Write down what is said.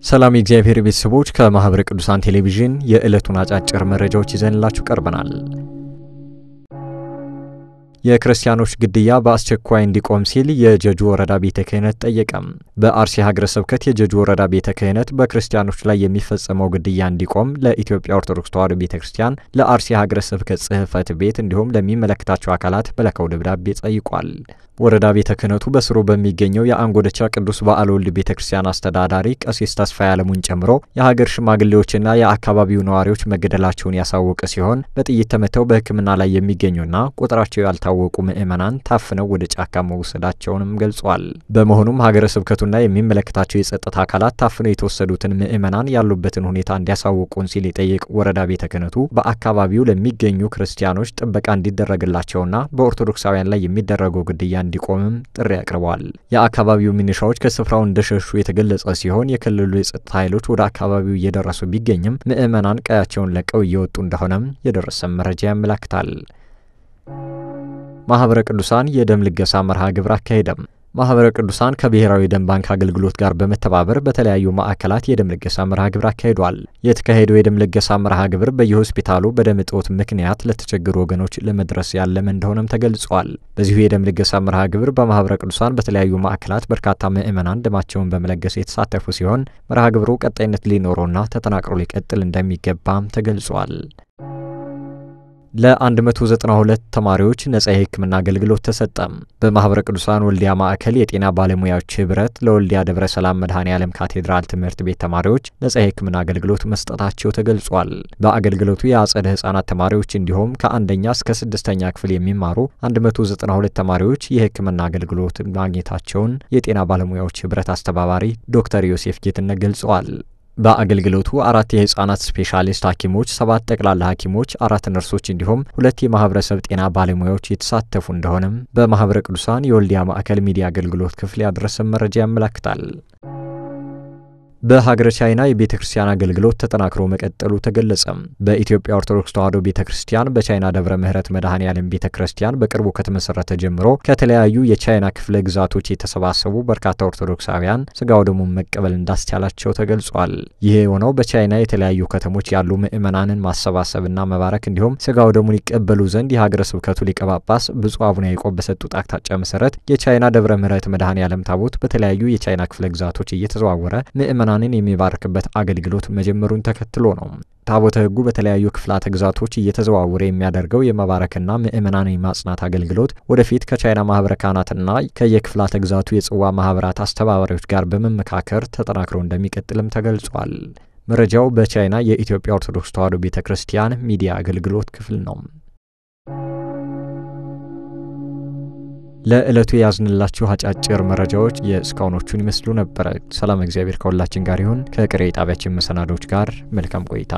ሰላም የእግዚአብሔር ቤተሰቦች ከማህበረ ቅዱሳን ቴሌቪዥን የዕለቱን አጫጭር መረጃዎች ይዘንላችሁ ቀርበናል። የክርስቲያኖች ግድያ በአስቸኳይ እንዲቆም ሲል የጀጁ ወረዳ ቤተ ክህነት ጠየቀ። በአርሲ ሀገረ ስብከት የጀጁ ወረዳ ቤተ ክህነት በክርስቲያኖች ላይ የሚፈጸመው ግድያ እንዲቆም ለኢትዮጵያ ኦርቶዶክስ ተዋሕዶ ቤተክርስቲያን፣ ለአርሲ ሀገረ ስብከት ጽሕፈት ቤት እንዲሁም ለሚመለከታቸው አካላት በላከው ደብዳቤ ጠይቋል። ወረዳ ቤተ ክህነቱ በስሩ በሚገኘው የአንጎደቻ ቅዱስ በዓለ ወልድ ቤተክርስቲያን አስተዳዳሪ ቀሲስ ተስፋዬ ዓለሙን ጨምሮ የሀገር ሽማግሌዎችና የአካባቢው ነዋሪዎች መገደላቸውን ያሳወቀ ሲሆን በጥይት ተመተው በሕክምና ላይ የሚገኙና ቁጥራቸው ያልታወቁ ምዕመናን ታፍነው ወደ ጫካ መወሰዳቸውንም ገልጿል። በመሆኑም ሀገረ ስብከቱና የሚመለከታቸው የጸጥታ አካላት ታፍነው የተወሰዱትን ምዕመናን ያሉበትን ሁኔታ እንዲያሳውቁን ሲል የጠየቅ ወረዳ ቤተ ክህነቱ በአካባቢው ለሚገኙ ክርስቲያኖች ጥበቃ እንዲደረግላቸውና በኦርቶዶክሳውያን ላይ የሚደረገው ግድያ እንዲቆምም ጥሪ አቅርበዋል። የአካባቢው ሚኒሻዎች ከስፍራው እንደሸሹ የተገለጸ ሲሆን የክልሉ የጸጥታ ኃይሎች ወደ አካባቢው እየደረሱ ቢገኝም ምዕመናን ቀያቸውን ለቀው እየወጡ እንደሆነም የደረሰ መረጃ ያመለክታል። ማህበረ ቅዱሳን የደም ልገሳ መርሃ ግብር አካሄደም። ማህበረ ቅዱሳን ከብሔራዊ ደም ባንክ አገልግሎት ጋር በመተባበር በተለያዩ ማዕከላት የደም ልገሳ መርሃ ግብር አካሂዷል። የተካሄደው የደም ልገሳ መርሃ ግብር በየሆስፒታሉ በደም እጦት ምክንያት ለተቸገሩ ወገኖች ለመድረስ ያለመ እንደሆነም ተገልጿል። በዚሁ የደም ልገሳ መርሃ ግብር በማህበረ ቅዱሳን በተለያዩ ማዕከላት በርካታ ምዕመናን ደማቸውን በመለገስ የተሳተፉ ሲሆን መርሃ ግብሩ ቀጣይነት ሊኖረውና ተጠናክሮ ሊቀጥል እንደሚገባም ተገልጿል። ለ192 ተማሪዎች ነጻ የሕክምና አገልግሎት ተሰጠ። በማህበረ ቅዱሳን ወልዲያ ማዕከል የጤና ባለሙያዎች ህብረት ለወልዲያ ደብረ ሰላም መድኃኔዓለም ካቴድራል ትምህርት ቤት ተማሪዎች ነጻ የሕክምና አገልግሎት መስጠታቸው ተገልጿል። በአገልግሎቱ የአጸደ ህጻናት ተማሪዎች እንዲሁም ከአንደኛ እስከ 6ኛ ክፍል የሚማሩ 192 ተማሪዎች የሕክምና አገልግሎት ማግኘታቸውን የጤና ባለሙያዎች ህብረት አስተባባሪ ዶክተር ዮሴፍ ጌትነት ገልጸዋል። በአገልግሎቱ 4 የህፃናት ስፔሻሊስት ሐኪሞች፣ 7 ጠቅላላ ሐኪሞች፣ 4 ነርሶች እንዲሁም 2 የማህበረሰብ ጤና ባለሙያዎች የተሳተፉ እንደሆነም በማህበረ ቅዱሳን የወልዲያ ማዕከል ሚዲያ አገልግሎት ክፍል ያደረሰ መረጃ ያመለክታል። በሀገረ ቻይና የቤተክርስቲያን አገልግሎት ተጠናክሮ መቀጠሉ ተገለጸ። በኢትዮጵያ ኦርቶዶክስ ተዋሕዶ ቤተክርስቲያን በቻይና ደብረ ምሕረት መድኃኔዓለም ቤተክርስቲያን በቅርቡ ከተመሰረተ ጀምሮ ከተለያዩ የቻይና ክፍለ ግዛቶች የተሰባሰቡ በርካታ ኦርቶዶክሳውያን ስጋው ደሙን መቀበል እንዳስቻላቸው ተገልጿል። ይህ የሆነው በቻይና የተለያዩ ከተሞች ያሉ ምዕመናንን ማሰባሰብና መባረክ እንዲሁም ስጋው ደሙን ይቀበሉ ዘንድ የሀገረ ስብከቱ ሊቀ ጳጳስ ብፁዕ አቡነ ያዕቆብ በሰጡት አቅጣጫ መሰረት የቻይና ደብረ ምሕረት መድኃኔዓለም ታቦት በተለያዩ የቻይና ክፍለ ግዛቶች እየተዘዋወረ ምዕመናንን የሚባርክበት አገልግሎት መጀመሩን ተከትሎ ነው። ታቦተ ሕጉ በተለያዩ ክፍላተ ግዛቶች እየተዘዋወረ የሚያደርገው የመባረክና ምዕመናንን የማጽናት አገልግሎት ወደፊት ከቻይና ማህበረ ካህናትና ከየክፍላተ ግዛቱ የጽዋ ማህበራት አስተባባሪዎች ጋር በመመካከር ተጠናክሮ እንደሚቀጥልም ተገልጿል። መረጃው በቻይና የኢትዮጵያ ኦርቶዶክስ ተዋሕዶ ቤተክርስቲያን ሚዲያ አገልግሎት ክፍል ነው። ለዕለቱ ያዝንላችሁ አጫጭር መረጃዎች የእስካሁኖቹን ይመስሉ ነበር። ሰላም እግዚአብሔር ከሁላችን ጋር ይሁን። ከቀሪ ጣቢያችን መሰናዶች ጋር መልካም ቆይታ